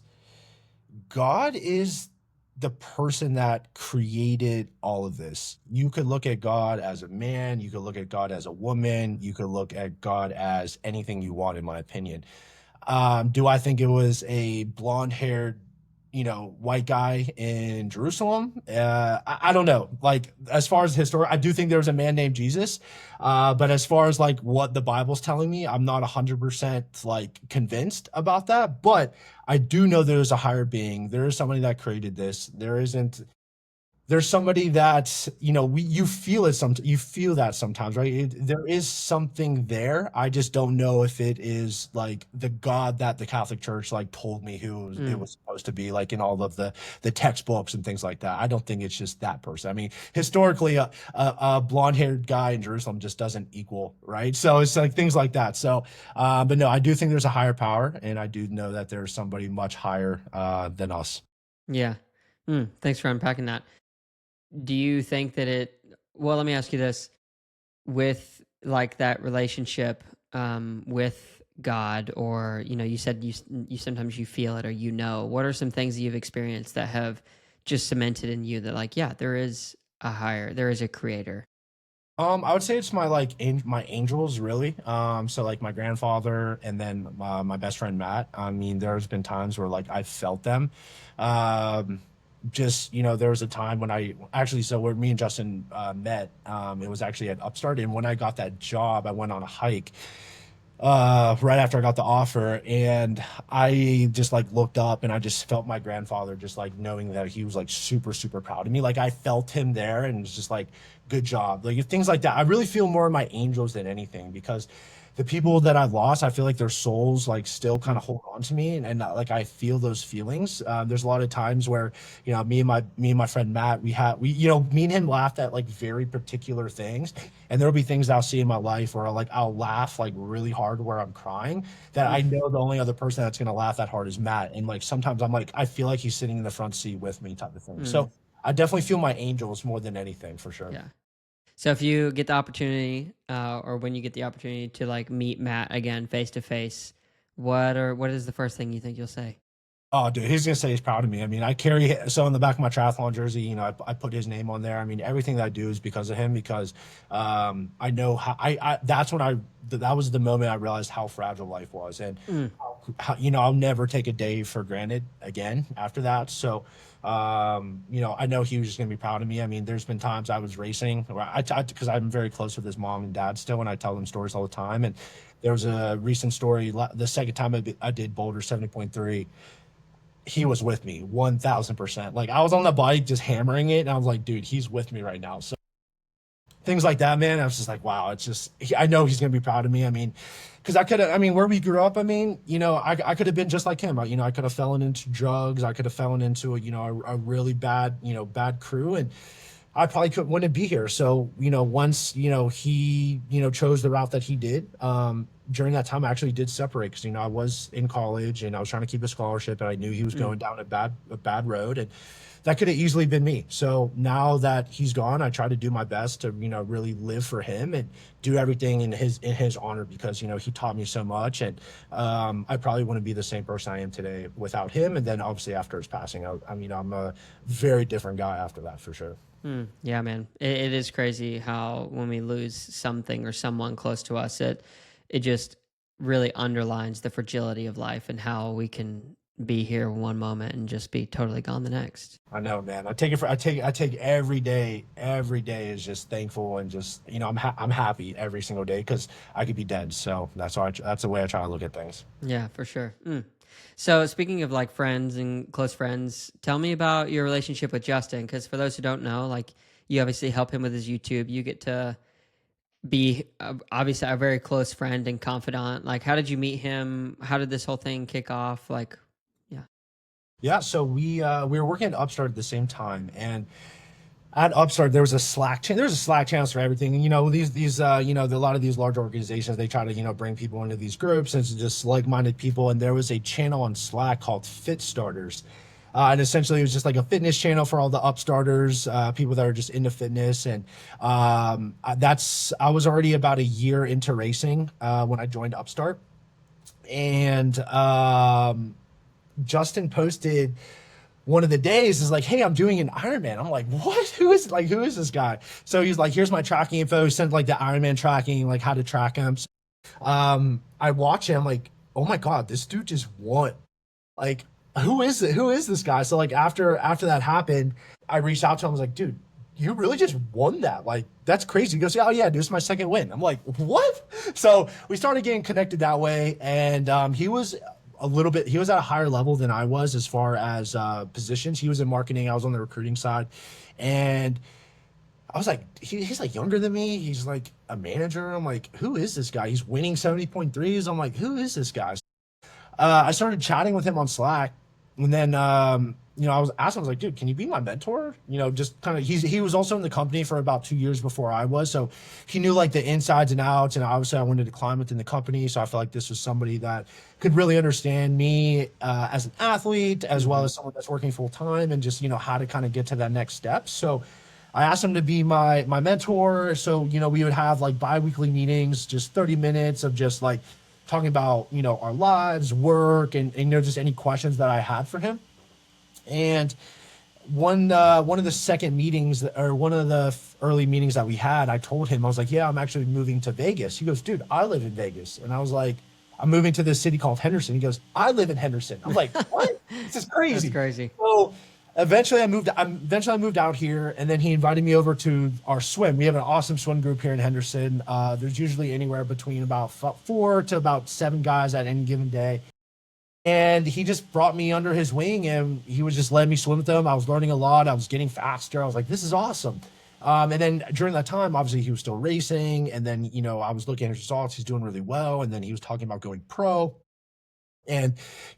the person that created all of this. You could look at God as a man, you could look at God as a woman, you could look at God as anything you want, in my opinion. Do I think it was a blonde haired, white guy in Jerusalem? I don't know. Like, as far as history, I do think there was a man named Jesus. But as far as like what the Bible's telling me, I'm not 100% like convinced about that. But I do know there's a higher being. There is somebody that created this. There's somebody that you feel it you feel that sometimes, right? There is something there. I just don't know if it is like the God that the Catholic Church like told me it Mm, was supposed to be, like in all of the textbooks and things like that. I don't think it's just that person. I mean, historically, a blonde-haired guy in Jerusalem just doesn't equal, right? So it's like things like that. So but no, I do think there's a higher power, and I do know that there's somebody much higher than us. yeah. Thanks for unpacking that. Do you think that well, let me ask you this. With like that relationship with God, or you said you sometimes you feel it, or what are some things that you've experienced that have just cemented in you that, like, yeah, there is a creator. I would say it's my like my angels, really. So like my grandfather, and then my best friend Matt. I mean, there's been times where like I felt them. Um, just there was a time when I actually, so where me and Justin met, it was actually at Upstart, and when I got that job, I went on a hike right after I got the offer, and I just like looked up and I just felt my grandfather, just like knowing that he was like super, super proud of me. Like I felt him there, and it's just like, good job. Like things like that. I really feel more of my angels than anything, because the people that I've lost, I feel like their souls like still kind Mm, of hold on to me, and like I feel those feelings. There's a lot of times where me and my friend Matt, me and him laughed at like very particular things, and there'll be things I'll see in my life where I'll laugh like really hard where I'm crying, that I mm, know the only other person that's gonna laugh that hard is Matt, and like sometimes I'm like I feel like he's sitting in the front seat with me, type of thing. mm, So I definitely feel my angels more than anything, for sure. yeah. So if you get the opportunity, or when you get the opportunity to like meet Matt again face to face, what is the first thing you think you'll say? Oh, dude, he's gonna say he's proud of me. I mean, I carry so in the back of my triathlon jersey, I put his name on there. I mean, everything that I do is because of him. Because I know how I that's when that was the moment I realized how fragile life was, and Mm, how, I'll never take a day for granted again after that. So, I know he was just gonna be proud of me. I mean, there's been times I was racing, where because I'm very close with his mom and dad still, and I tell them stories all the time. And there was a recent story, the second time I did Boulder 70.3, he was with me 1000%. Like I was on the bike just hammering it, and I was like, dude, he's with me right now. So things like that, man, I was just like, wow, it's just, I know he's gonna be proud of me. I mean, because I mean, where we grew up, I mean, I could have been just like him. I could have fallen into drugs, I could have fallen into a really bad, bad crew, and I probably wouldn't be here. So, once, he, chose the route that he did, during that time, I actually did separate, because, I was in college and I was trying to keep a scholarship, and I knew he was mm, going down a bad road, and that could have easily been me. So now that he's gone, I try to do my best to, really live for him and do everything in his honor, because, he taught me so much. And, I probably wouldn't be the same person I am today without him. And then obviously after his passing, I mean, I'm a very different guy after that, for sure. yeah, man. It is crazy how when we lose something or someone close to us, it just really underlines the fragility of life and how we can be here one moment and just be totally gone the next. I know, man. I take every day. Every day is just thankful, and just I'm happy every single day, because I could be dead. So that's the way I try to look at things. Yeah, for sure. So speaking of like friends and close friends, tell me about your relationship with Justin. Because for those who don't know, like, you obviously help him with his YouTube. You get to be obviously a very close friend and confidant. Like, how did you meet him? How did this whole thing kick off? Like, yeah. Yeah. So we were working at Upstart at the same time, and at Upstart, there was a Slack channel. There's a Slack channels for everything. And, these a lot of these large organizations, they try to bring people into these groups, and it's just like-minded people. And there was a channel on Slack called Fit Starters, and essentially it was just like a fitness channel for all the Upstarters, people that are just into fitness. And I was already about a year into racing when I joined Upstart, and Justin posted one of the days is like, hey, I'm doing an Ironman. I'm like, what? Who is this guy? So he's like, here's my tracking info. He sent like the Ironman tracking, like how to track him. So, I watch him like, oh my God, this dude just won. Like, who is it? Who is this guy? So like after that happened, I reached out to him. I was like, dude, you really just won that. Like, that's crazy. He goes, yeah, oh yeah, this is my second win. I'm like, what? So we started getting connected that way. And he was he was at a higher level than I was as far as positions. He was in marketing. I was on the recruiting side. And I was like, he's like younger than me. He's like a manager. I'm like, who is this guy? He's winning 70.3s. I'm like, who is this guy? I started chatting with him on Slack, and then I was asking, I was like, dude, can you be my mentor? Just kind of he was also in the company for about 2 years before I was, so he knew like the insides and outs. And obviously, I wanted to climb within the company, so I felt like this was somebody that could really understand me as an athlete, as well as someone that's working full time, and just how to kind of get to that next step. So I asked him to be my mentor. So we would have like bi-weekly meetings, just 30 minutes of just like talking about our lives, work, and just any questions that I had for him. And one of the second meetings, or one of the early meetings that we had, I told him, I was like, yeah, I'm actually moving to Vegas. He goes, dude, I live in Vegas. And I was like, I'm moving to this city called Henderson. He goes, I live in Henderson. I'm like, what? This is crazy. That's crazy. So eventually I moved out here, and then he invited me over to our swim. We have an awesome swim group here in Henderson. There's usually anywhere between about 4 to about 7 guys at any given day. And he just brought me under his wing, and he was just letting me swim with him. I was learning a lot. I was getting faster. I was like, this is awesome. And then during that time, obviously he was still racing. And then, I was looking at his results. He's doing really well. And then he was talking about going pro. And,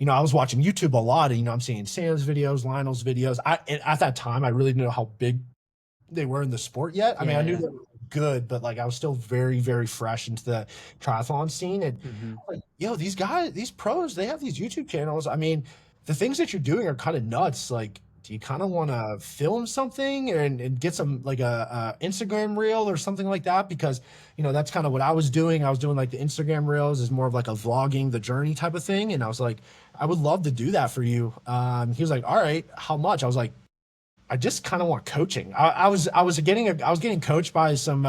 I was watching YouTube a lot, and, I'm seeing Sam's videos, Lionel's videos. At that time, I really didn't know how big they were in the sport yet. I mean, I knew they were good, but like I was still very, very fresh into the triathlon scene. And I was like, these guys, these pros, they have these YouTube channels. I mean, the things that you're doing are kind of nuts. Like, do you kind of want to film something and get some like a Instagram reel or something like that? Because, that's kind of what I was doing. I was doing like the Instagram reels is more of like a vlogging the journey type of thing. And I was like, I would love to do that for you. He was like, all right, how much? I was like, I just kind of want coaching. I was getting coached by some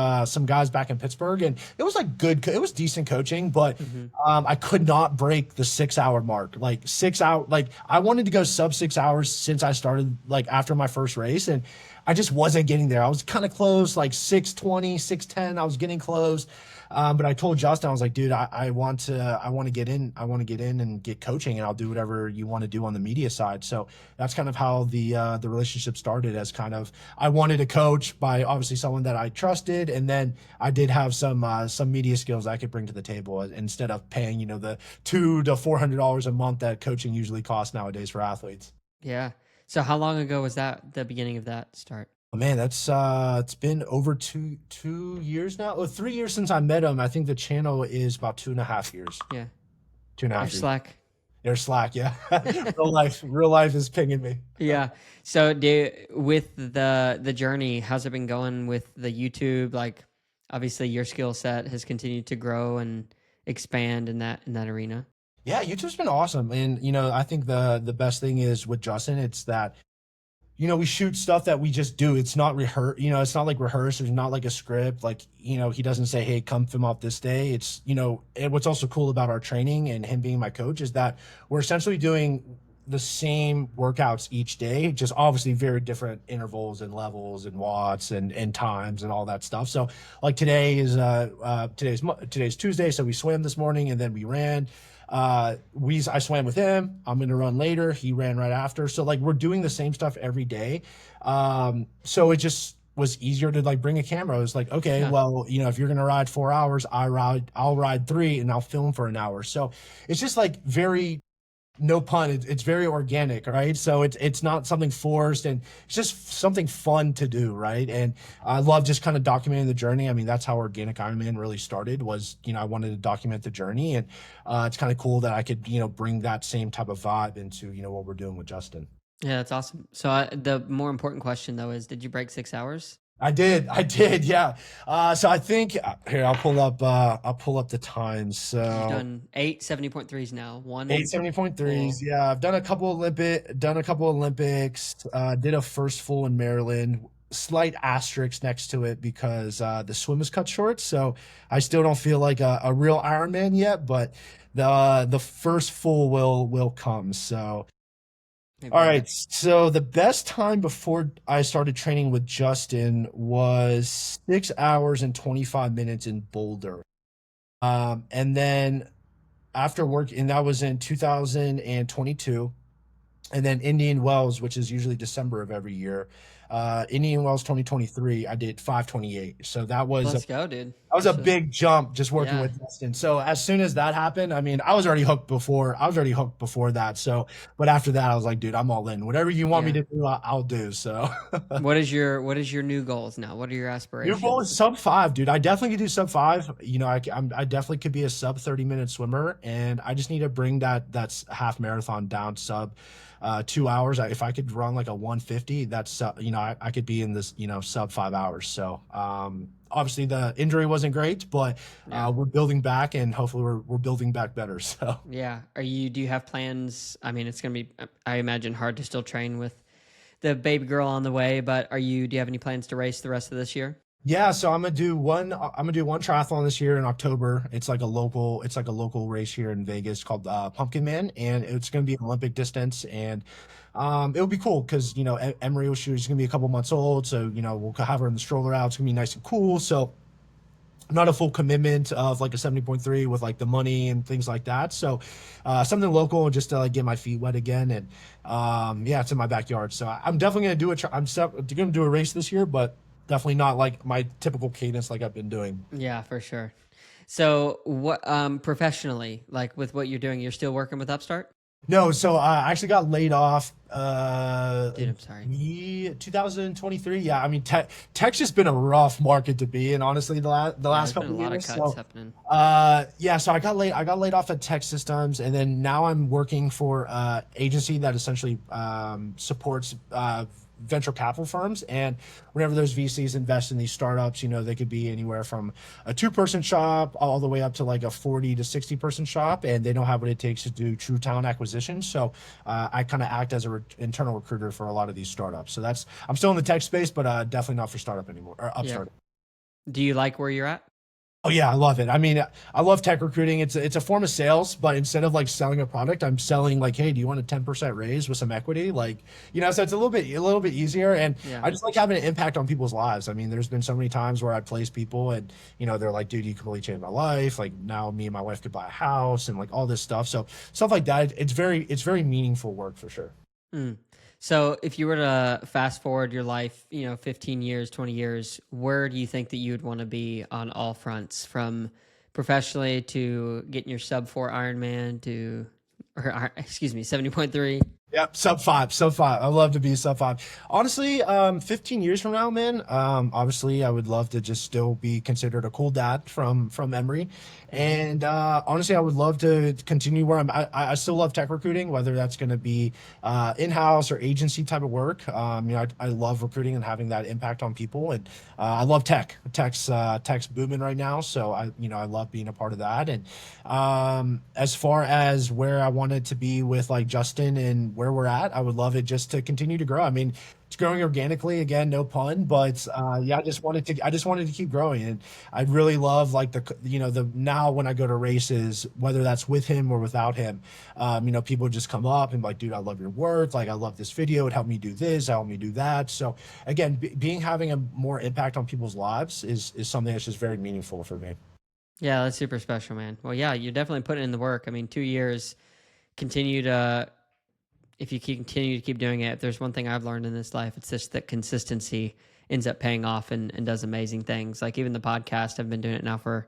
guys back in Pittsburgh, and it was like good. It was decent coaching, but I could not break the 6 hour mark. Like 6 hour, like I wanted to go sub 6 hours since I started, like after my first race, and I just wasn't getting there. I was kind of close, like 6:20, 6:10. I was getting close. But I told Justin, I was like, dude, I want to get in. I want to get in and get coaching, and I'll do whatever you want to do on the media side. So that's kind of how the relationship started, as kind of, I wanted to coach by obviously someone that I trusted. And then I did have some media skills I could bring to the table, instead of paying, the $200 to $400 a month that coaching usually costs nowadays for athletes. Yeah. So how long ago was that, the beginning of that start? Oh, man, that's it's been over two years now. Oh, 3 years since I met him. I think the channel is about 2.5 years. Yeah. 2.5 You're years. Slack. They're Slack, yeah. real life is pinging me. Yeah. So with the journey, how's it been going with the YouTube? Like, obviously your skill set has continued to grow and expand in that arena. Yeah, YouTube's been awesome. And I think the best thing is with Justin, it's that we shoot stuff that we just do. It's not it's not like rehearsed. There's not like a script. Like, he doesn't say, hey, come film off this day. It's, and what's also cool about our training and him being my coach is that we're essentially doing the same workouts each day, just obviously very different intervals and levels and watts and times and all that stuff. So like today's Tuesday. So we swam this morning, and then we ran. I swam with him. I'm going to run later. He ran right after. So like we're doing the same stuff every day. So it just was easier to like bring a camera. It was like, okay, well, if you're going to ride 4 hours, I'll ride 3 and I'll film for an hour. So it's just like very, no pun, it's very organic, right? So it's not something forced, and it's just something fun to do, right? And I love just kind of documenting the journey. I mean, that's how Organic Ironman really started, was, I wanted to document the journey, and it's kind of cool that I could, bring that same type of vibe into, what we're doing with Justin. Yeah, that's awesome. So the more important question though is, did you break 6 hours? I did, yeah. So I think here I'll pull up the times. Because you've So done 8 70.3s now, eight one 70.3s. full. Yeah, I've done a couple Olympics. Did a first full in Maryland. Slight asterisk next to it because the swim was cut short. So I still don't feel like a real Ironman yet, but the first full will come. So all Amen. right. So the best time before I started training with Justin was 6 hours and 25 minutes in Boulder. And then after work, and that was in 2022. And then Indian Wells, which is usually December of every year, Indian Wells 2023, I did 5:28. So Let's go, dude. that was a That's a, big jump just working yeah, with Justin. So as soon as that happened, I mean, I was already hooked before. I was already hooked before that. So, but after that, I was like, dude, I'm all in. Whatever you want me yeah. to do, I'll do. So, What is your new goals now? What are your new goal is aspirations? sub five, dude. I definitely could do sub five. You know, I definitely could be a sub 30-minute swimmer, and I just need to bring that's half marathon down sub 2 hours. If I could run like a 150, that's I could be in this sub 5 hours. So obviously the injury wasn't great, but Yeah. we're building back, and hopefully we're building back better. So. Yeah. Do you have plans? I mean, it's going to be, I imagine, hard to still train with the baby girl on the way, but do you have any plans to race the rest of this year? Yeah, so I'm gonna do one triathlon this year in October. It's like a local race here in Vegas called Pumpkin Man, and it's gonna be an Olympic distance, and it'll be cool because Emry she's gonna be a couple months old, so we'll have her in the stroller out. It's gonna be nice and cool. So not a full commitment of like a 70.3 with like the money and things like that. So something local just to like get my feet wet again, and yeah, it's in my backyard. So I'm definitely gonna gonna do a race this year, but definitely not like my typical cadence like I've been doing. Yeah, for sure. So what professionally, like with what you're doing, you're still working with Upstart? No, so I actually got laid off Dude, I'm sorry. 2023. Yeah, I mean tech's just been a rough market to be in, honestly, the Yeah, last there's been a couple of lot of years. cuts So happening. yeah, so I got laid off at Tech Systems, and then now I'm working for agency that essentially supports venture capital firms. And whenever those VCs invest in these startups, they could be anywhere from a two-person shop all the way up to like a 40 to 60-person shop, and they don't have what it takes to do true talent acquisition. So I kind of act as a internal recruiter for a lot of these startups. So I'm still in the tech space, but definitely not for startup anymore or Yeah. upstart. Do you like where you're at? Oh yeah, I love it. I mean, I love tech recruiting. It's a form of sales, but instead of like selling a product, I'm selling like, hey, do you want a 10% raise with some equity? Like, so it's a little bit easier, and Yeah. I just like having an impact on people's lives. I mean, there's been so many times where I place people, and they're like, dude, you completely changed my life. Like now, me and my wife could buy a house, and like all this stuff. So stuff like that. It's very meaningful work for sure. Mm. So if you were to fast forward your life, 15 years, 20 years, where do you think that you would want to be on all fronts, from professionally to getting your sub 4 Ironman to, or excuse me, 70.3? Yep, sub five. I love to be sub five. Honestly, 15 years from now, man, obviously I would love to just still be considered a cool dad from Emory. Hmm. And honestly, I would love to continue where I still love tech recruiting, whether that's going to be in-house or agency type of work. I love recruiting and having that impact on people. And I love tech. Tech's booming right now. So I love being a part of that. And as far as where I wanted to be with like Justin and where we're at, I would love it just to continue to grow. I mean, it's growing organically, again, no pun, but yeah, I just wanted to keep growing, and I'd really love like the now when I go to races, whether that's with him or without him, people just come up and like, dude, I love your work, like I love this video, it helped me do this, it helped me do that. So again, being having a more impact on people's lives is something that's just very meaningful for me. Yeah, that's super special, man. Well, yeah, you're definitely putting in the work. I mean, 2 years, continue to, if you continue to keep doing it, if there's one thing I've learned in this life, it's just that consistency ends up paying off and does amazing things. Like even the podcast, I've been doing it now for,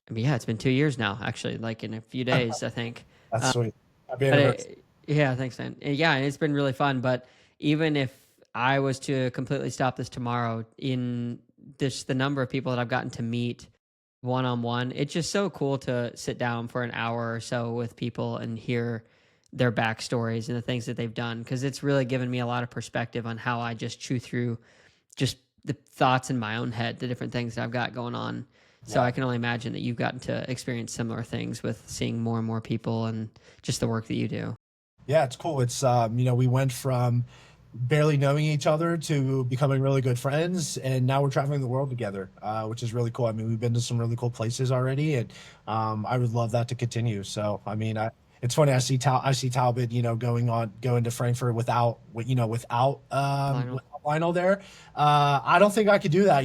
I mean, yeah, it's been 2 years now, actually, like in a few days, I think. That's sweet. Happy But anniversary. yeah, thanks, man. Yeah, and it's been really fun. But even if I was to completely stop this tomorrow, in this, the number of people that I've gotten to meet one on one, it's just so cool to sit down for an hour or so with people and hear their backstories and the things that they've done. Because it's really given me a lot of perspective on how I just chew through just the thoughts in my own head, the different things that I've got going on. So I can only imagine that you've gotten to experience similar things with seeing more and more people and just the work that you do. Yeah, it's cool. It's we went from barely knowing each other to becoming really good friends, and now we're traveling the world together, which is really cool. I mean, we've been to some really cool places already, and I would love that to continue. So, I mean, it's funny. I see Talbot, going to Frankfurt Lionel. without Lionel there. I don't think I could do that.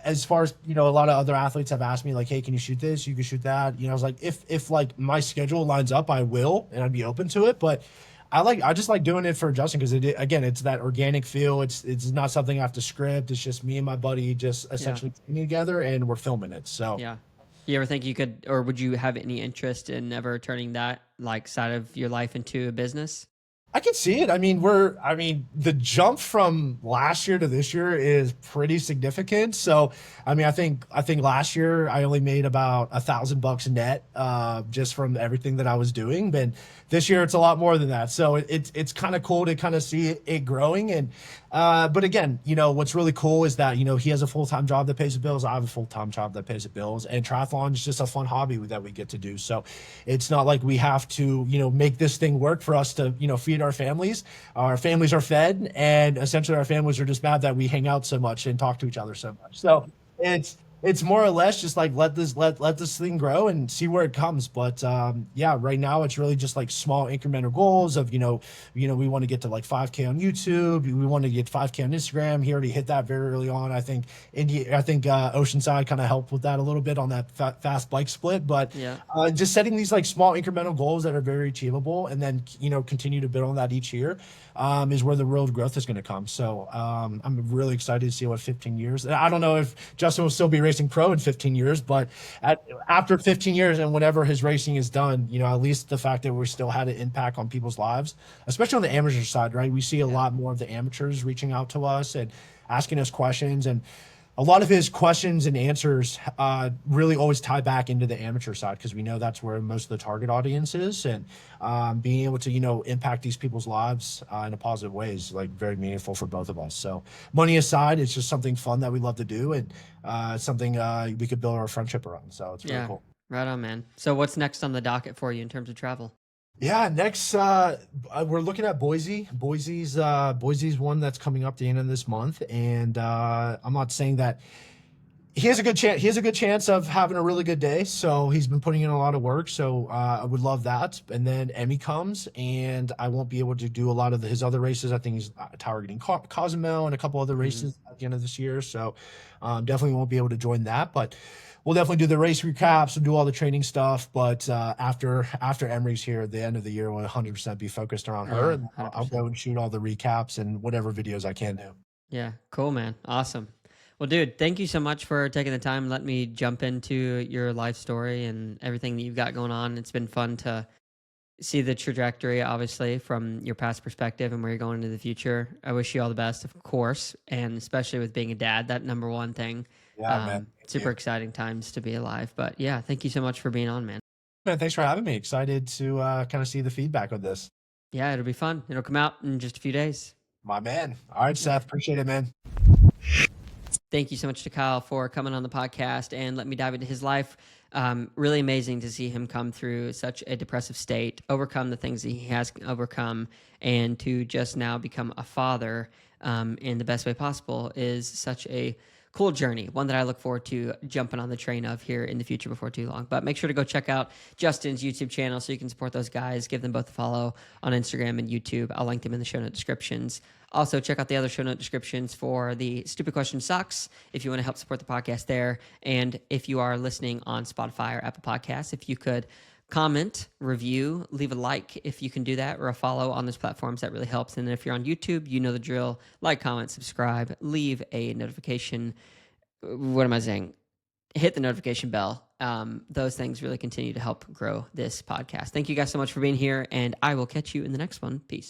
As far as a lot of other athletes have asked me like, hey, can you shoot this? You can shoot that. I was like, if like my schedule lines up, I will, and I'd be open to it. But I just like doing it for Justin because it's that organic feel. It's not something I have to script. It's just me and my buddy just essentially training together, and we're filming it. So Yeah. You ever think you could, or would you have any interest in ever turning that like side of your life into a business? I can see it. I mean, the jump from last year to this year is pretty significant. So, I mean, I think last year I only made about $1,000 net, just from everything that I was doing. But this year it's a lot more than that. So it's kind of cool to kind of see it growing. And, but again, what's really cool is that, he has a full-time job that pays the bills. I have a full-time job that pays the bills, and triathlon is just a fun hobby that we get to do. So it's not like we have to, make this thing work for us to, feed our families. Our families are fed, and essentially our families are just mad that we hang out so much and talk to each other so much. So it's more or less just like let this thing grow and see where it comes. But yeah, right now it's really just like small incremental goals of we want to get to like 5K on YouTube. We want to get 5K on Instagram. He already hit that very early on. I think Oceanside kind of helped with that a little bit on that fast bike split. But just setting these like small incremental goals that are very achievable, and then continue to build on that each year, is where the real growth is going to come. So I'm really excited to see what 15 years. I don't know if Justin will still be racing pro in 15 years, but after 15 years and whenever his racing is done, at least the fact that we still had an impact on people's lives, especially on the amateur side, right? We see a lot more of the amateurs reaching out to us and asking us questions, and a lot of his questions and answers really always tie back into the amateur side, because we know that's where most of the target audience is, and being able to impact these people's lives in a positive way is like very meaningful for both of us. So money aside, it's just something fun that we love to do, and it's something we could build our friendship around. So it's really cool. Right on, man. So what's next on the docket for you in terms of travel? Yeah, next we're looking at Boise. Boise's one that's coming up the end of this month, and I'm not saying that he has a good chance. He has a good chance of having a really good day. So he's been putting in a lot of work. So I would love that. And then Emmy comes, and I won't be able to do a lot of his other races. I think he's targeting Cozumel and a couple other races at the end of this year. So definitely won't be able to join that, but we'll definitely do the race recaps. We'll do all the training stuff. But after Emry's here at the end of the year, we'll 100% be focused around her. And I'll go and shoot all the recaps and whatever videos I can do. Yeah, cool, man. Awesome. Well, dude, thank you so much for taking the time. Let me jump into your life story and everything that you've got going on. It's been fun to see the trajectory, obviously, from your past perspective and where you're going into the future. I wish you all the best, of course, and especially with being a dad, that number one thing. Yeah, man. Super exciting times to be alive. But yeah, thank you so much for being on, man. Man, thanks for having me. Excited to kind of see the feedback of this. Yeah, it'll be fun. It'll come out in just a few days. My man. All right, Seth. Appreciate it, man. Thank you so much to Kyle for coming on the podcast and let me dive into his life. Really amazing to see him come through such a depressive state, overcome the things that he has overcome, and to just now become a father in the best way possible is such a cool journey, one that I look forward to jumping on the train of here in the future before too long. But make sure to go check out Justin's YouTube channel so you can support those guys. Give them both a follow on Instagram and YouTube. I'll link them in the show note descriptions. Also, check out the other show note descriptions for the Stupid Question Socks if you want to help support the podcast there. And if you are listening on Spotify or Apple Podcasts, if you could comment, review, leave a like if you can do that, or a follow on those platforms, that really helps. And if you're on YouTube, you know the drill. Like, comment, subscribe, leave a notification. What am I saying? Hit the notification bell. Those things really continue to help grow this podcast. Thank you guys so much for being here, and I will catch you in the next one. Peace.